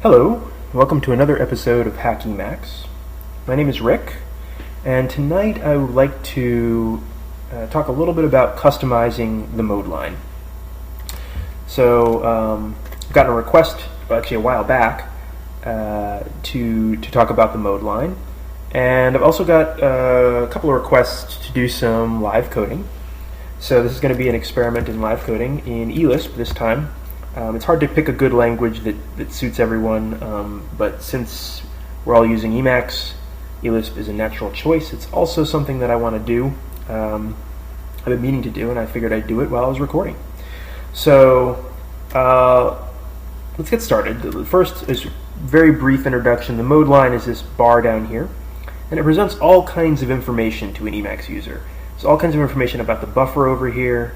Hello, welcome to another episode of Hack Emacs. My name is Rick, and tonight I would like to talk a little bit about customizing the mode line. So, I've gotten a request, actually a while back, to talk about the mode line, and I've also got a couple of requests to do some live coding. So this is going to be an experiment in live coding in eLisp this time. It's hard to pick a good language that suits everyone, but since we're all using Emacs, eLisp is a natural choice. It's also something that I want to do. I've been meaning to do, and I figured I'd do it while I was recording. So let's get started. The first is a very brief introduction. The mode line is this bar down here, and it presents all kinds of information to an Emacs user. So all kinds of information about the buffer over here,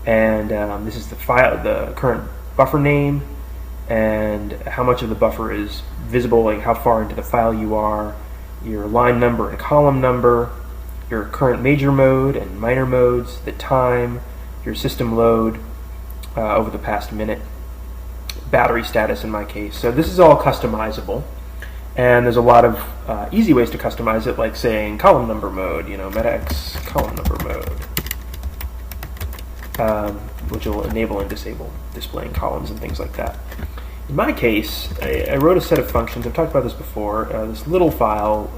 and this is the file, the current buffer name, and how much of the buffer is visible, like how far into the file you are, your line number and column number, your current major mode and minor modes, the time, your system load over the past minute, battery status in my case. So this is all customizable, and there's a lot of easy ways to customize it, like saying column number mode, MetaX column number mode, which will enable and disable displaying columns and things like that. In my case, I wrote a set of functions. I've talked about this before, this little file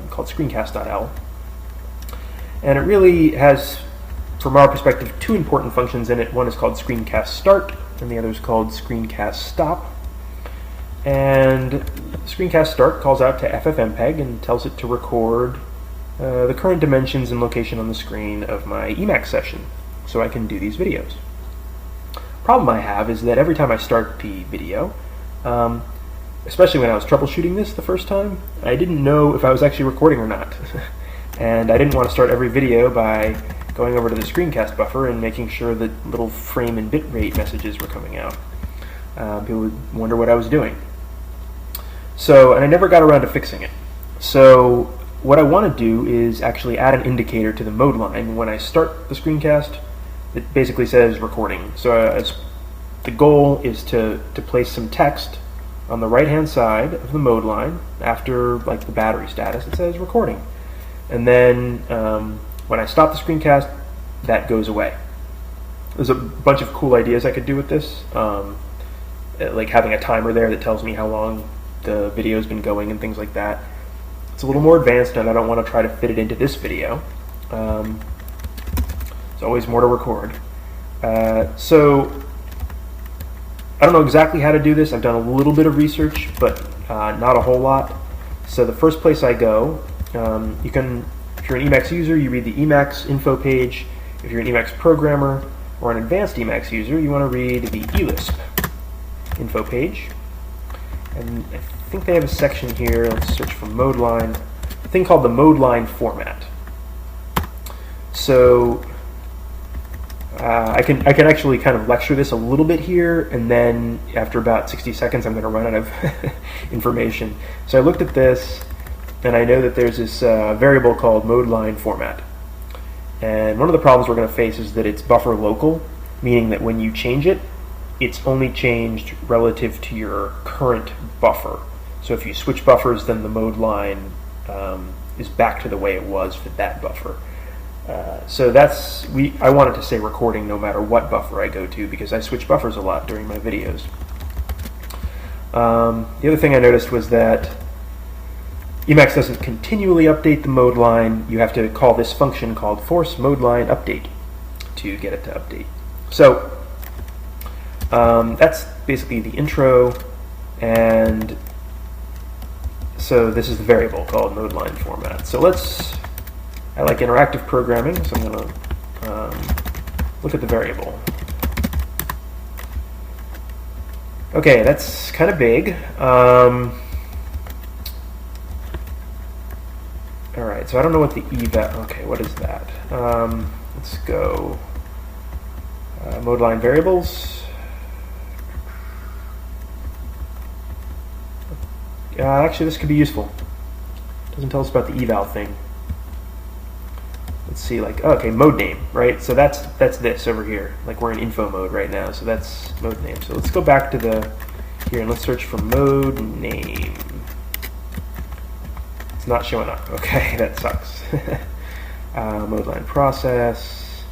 called screencast.l, and it really has, from our perspective, two important functions in it. One is called screencast start, and the other is called screencast stop. And screencast start calls out to FFmpeg and tells it to record the current dimensions and location on the screen of my Emacs session, so I can do these videos. Problem I have is that every time I start the video, especially when I was troubleshooting this the first time, I didn't know if I was actually recording or not. And I didn't want to start every video by going over to the screencast buffer and making sure that little frame and bitrate messages were coming out. People would wonder what I was doing. So, and I never got around to fixing it. So what I want to do is actually add an indicator to the mode line when I start the screencast. It basically says recording. So the goal is to place some text on the right hand side of the mode line after like the battery status. It says recording, and then when I stop the screencast, that goes away. There's a bunch of cool ideas I could do with this, like having a timer there that tells me how long the video's been going and things like that. It's a little more advanced, and I don't want to try to fit it into this video. There's always more to record. So I don't know exactly how to do this. I've done a little bit of research, but not a whole lot. So the first place I go, if you're an Emacs user, you read the Emacs info page. If you're an Emacs programmer or an advanced Emacs user, you want to read the eLisp info page. And I think they have a section here. Let's search for mode line. A thing called the mode line format. So I can actually kind of lecture this a little bit here, and then after about 60 seconds I'm going to run out of information. So I looked at this, and I know that there's this variable called mode line format. And one of the problems we're going to face is that it's buffer local, meaning that when you change it, it's only changed relative to your current buffer. So if you switch buffers, then the mode line is back to the way it was for that buffer. So I wanted to say recording no matter what buffer I go to, because I switch buffers a lot during my videos. The other thing I noticed was that Emacs doesn't continually update the mode line. You have to call this function called force mode line update to get it to update. So that's basically the intro, and so this is the variable called mode line format. So I like interactive programming, so I'm going to look at the variable. Okay, that's kind of big. Alright, so I don't know what the eval, okay, what is that? Let's go mode line variables. Actually, this could be useful. It doesn't tell us about the eval thing. Let's see, like, okay, mode name, right? So that's this over here. Like, we're in info mode right now, so that's mode name. So let's go back to the here, and let's search for mode name. It's not showing up. Okay, that sucks. Mode line process.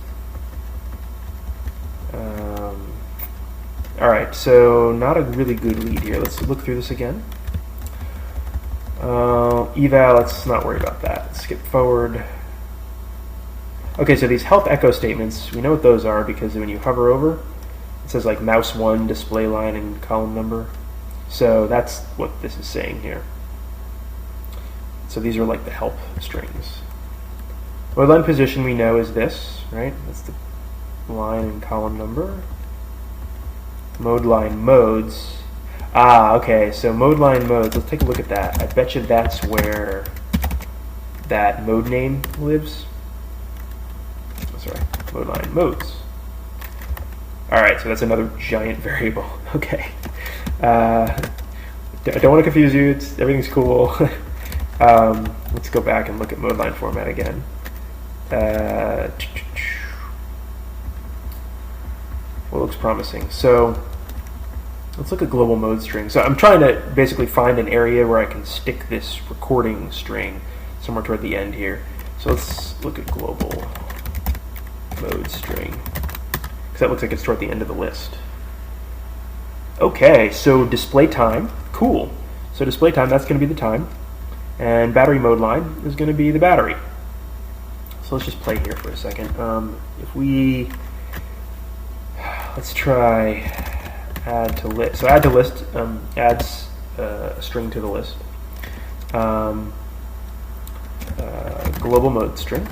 All right, so not a really good lead here. Let's look through this again. Eval, let's not worry about that. Let's skip forward. Okay, so these help echo statements, we know what those are because when you hover over, it says like mouse 1, display line, and column number. So that's what this is saying here. So these are like the help strings. Mode line position we know is this, right? That's the line and column number. Mode line modes. Okay, so mode line modes, let's take a look at that. I bet you that's where that mode name lives. Oh, sorry, mode line modes. All right, so that's another giant variable. Okay. I don't want to confuse you, everything's cool. Let's go back and look at mode line format again. What looks promising? So let's look at global mode string. So I'm trying to basically find an area where I can stick this recording string somewhere toward the end here. So let's look at global mode string, because that looks like it's toward the end of the list. Okay, so display time, cool. So display time, that's going to be the time. And battery mode line is going to be the battery. So let's just play here for a second. If we, let's try add to list. So add to list adds a string to the list. Global mode string.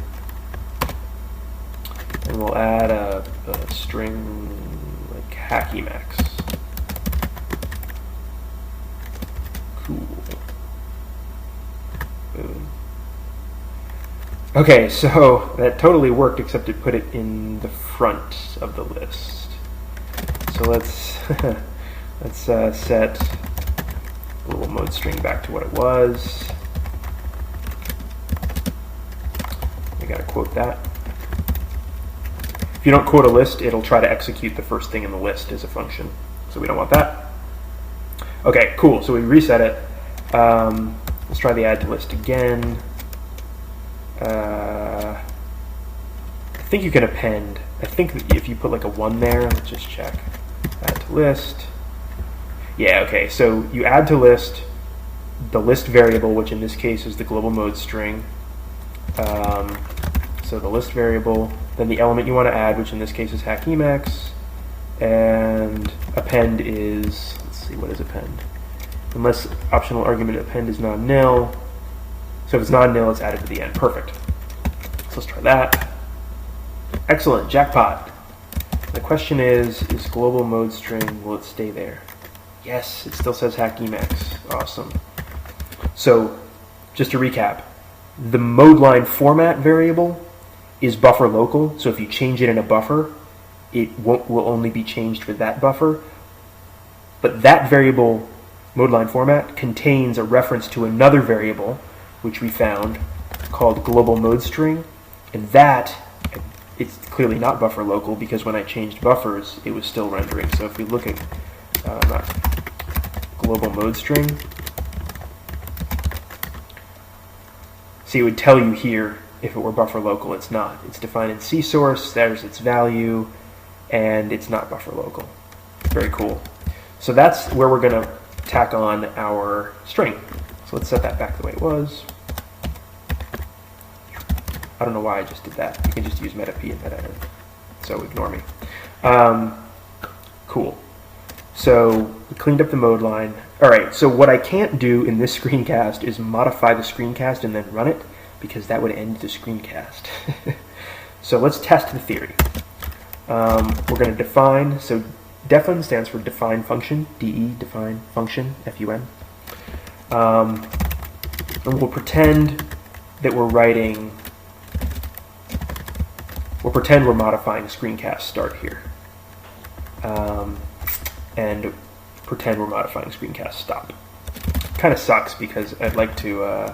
And we'll add a string like HackEmacs. Cool. Boom. Okay, so that totally worked, except it put it in the front of the list. So let's set global mode string back to what it was. I gotta quote that. If you don't quote a list, it'll try to execute the first thing in the list as a function. So we don't want that. Okay, cool. So we reset it. Let's try the add to list again. I think you can append. I think that if you put like a 1 there, let's just check. Add to list. Yeah, okay. So you add to list the list variable, which in this case is the global mode string. So the list variable, then the element you want to add, which in this case is HackEmacs, and append is, let's see, what is append? Unless optional argument append is non-nil. So if it's non-nil, it's added to the end. Perfect. So let's try that. Excellent, jackpot. The question is global mode string, will it stay there? Yes, it still says HackEmacs. Awesome. So just to recap, the mode line format variable is buffer local. So if you change it in a buffer, it will only be changed for that buffer. But that variable, mode line format, contains a reference to another variable, which we found, called global mode string. And that, it's clearly not buffer local, because when I changed buffers, it was still rendering. So if we look at global mode string, see, it would tell you here if it were buffer local. It's not. It's defined in CSource, there's its value, and it's not buffer local. Very cool. So that's where we're going to tack on our string. So let's set that back the way it was. I don't know why I just did that. You can just use meta-p and meta-n, so ignore me. Cool. So we cleaned up the mode line. All right, so what I can't do in this screencast is modify the screencast and then run it, because that would end the screencast. So let's test the theory. We're going to define, so defun stands for define function, DE, define function, FUN. And we'll pretend that we're writing, we'll pretend we're modifying screencast start here. And pretend we're modifying screencast stop. Kind of sucks because I'd like to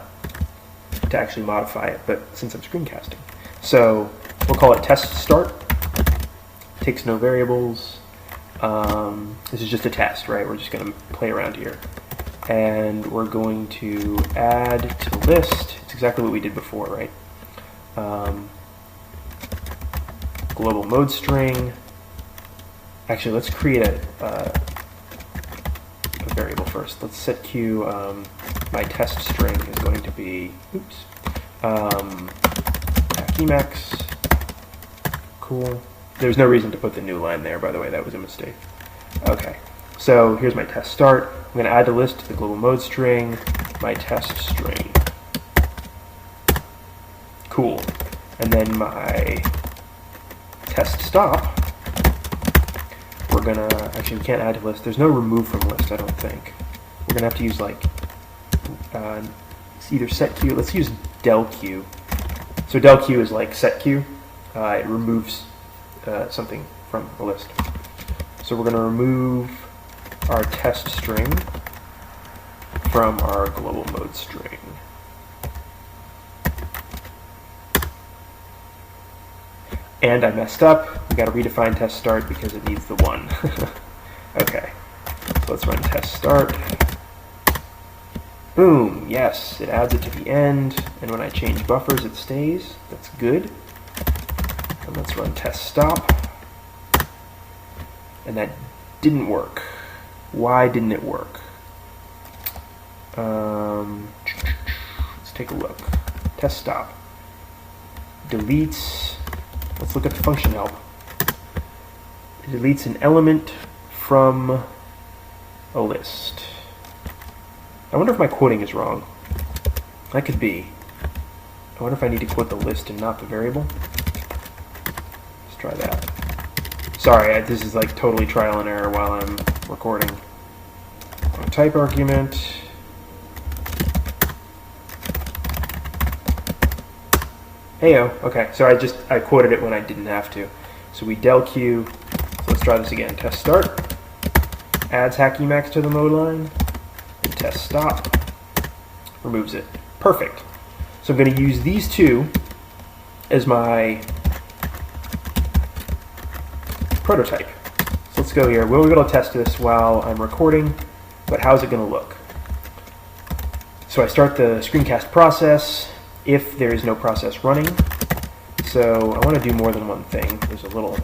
actually modify it, but since I'm screencasting. So we'll call it test start, takes no variables, This is just a test, right? We're just going to play around here. And we're going to add to list. It's exactly what we did before, right? Global mode string. Actually, let's create a variable first. Let's set q. My test string is going to be, Emacs. Cool. There's no reason to put the new line there, by the way. That was a mistake. Okay. So here's my test start. I'm going to add to list the global mode string, my test string. Cool. And then my test stop, we're going to, actually we can't add to list. There's no remove from list, I don't think. We're going to have to use like, it's either set q, let's use del q. So del q is like set q. It removes something from the list. So we're going to remove our test string from our global mode string. And I messed up. We got to redefine test start because it needs the 1. Okay, so let's run test start. Boom, yes, it adds it to the end, and when I change buffers it stays. That's good. And let's run test stop. And that didn't work. Why didn't it work? Let's take a look. Test stop. Deletes, let's look at the function help. It deletes an element from a list. I wonder if my quoting is wrong. That could be. I wonder if I need to quote the list and not the variable. Let's try that. Sorry, this is like totally trial and error while I'm recording. Type argument. Heyo. Okay, so I quoted it when I didn't have to. So we del q. So let's try this again. Test start. Adds hack Emacs to the mode line. And test stop. Removes it. Perfect. So I'm going to use these two as my prototype. So let's go here. We'll be able to test this while I'm recording, but how's it going to look? So I start the screencast process if there is no process running. So I want to do more than one thing. There's a little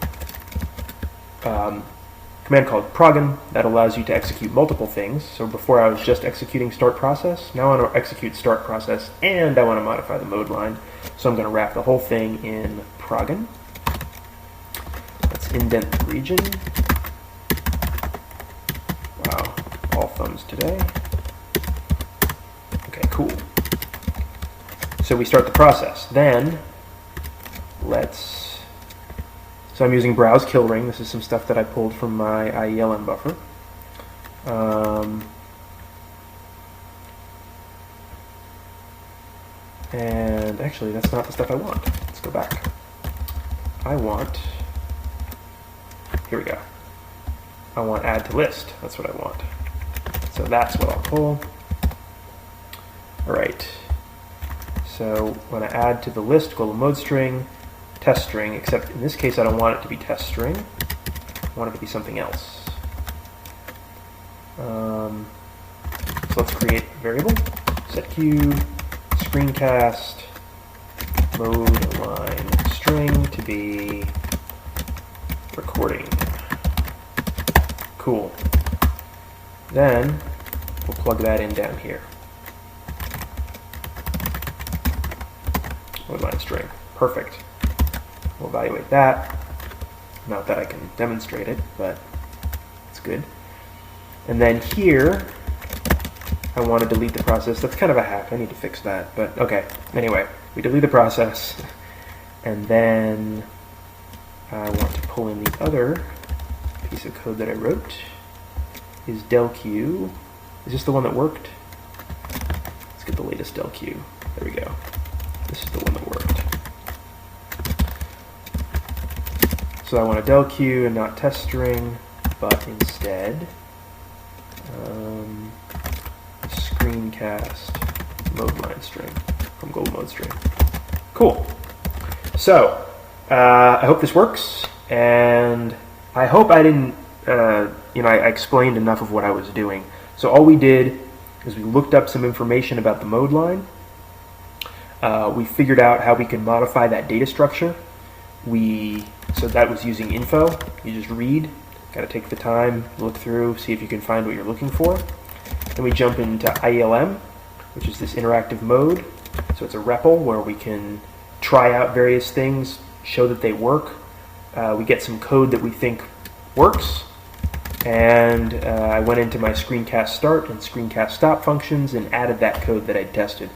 command called progen that allows you to execute multiple things. So before I was just executing start process. Now I want to execute start process and I want to modify the mode line. So I'm going to wrap the whole thing in progen. Let's indent the region. Wow, all thumbs today. Okay, cool. So we start the process. Then so I'm using browse kill ring. This is some stuff that I pulled from my IELM buffer. And actually, that's not the stuff I want. Let's go back. Here we go. I want add to list. That's what I want. So that's what I'll pull. All right. So when I add to the list global mode string, test string, except in this case I don't want it to be test string. I want it to be something else. So let's create a variable. Set q screencast mode line string to be recording. Cool. Then we'll plug that in down here. Mode line string. Perfect. We'll evaluate that. Not that I can demonstrate it, but it's good. And then here, I want to delete the process. That's kind of a hack. I need to fix that, but okay. Anyway, we delete the process, and then I want to pull in the other piece of code that I wrote. Is del q. Is this the one that worked? Let's get the latest del q. There we go. This is the one that worked. So I want a del q and not test string, but instead screencast mode line string from global mode string. Cool. So I hope this works, and I hope I didn't I explained enough of what I was doing. So all we did is we looked up some information about the mode line. We figured out how we could modify that data structure. So that was using info. You just read. Got to take the time, look through, see if you can find what you're looking for. Then we jump into IELM, which is this interactive mode. So it's a REPL where we can try out various things, show that they work. We get some code that we think works. And I went into my screencast start and screencast stop functions and added that code that I tested.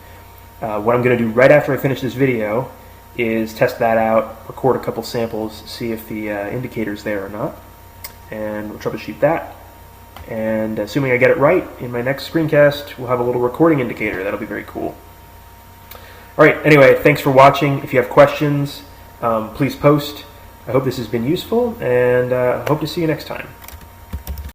What I'm going to do right after I finish this video is test that out, record a couple samples, see if the indicator's there or not, and we'll troubleshoot that. And assuming I get it right, in my next screencast, we'll have a little recording indicator. That'll be very cool. All right, anyway, thanks for watching. If you have questions, please post. I hope this has been useful, and hope to see you next time.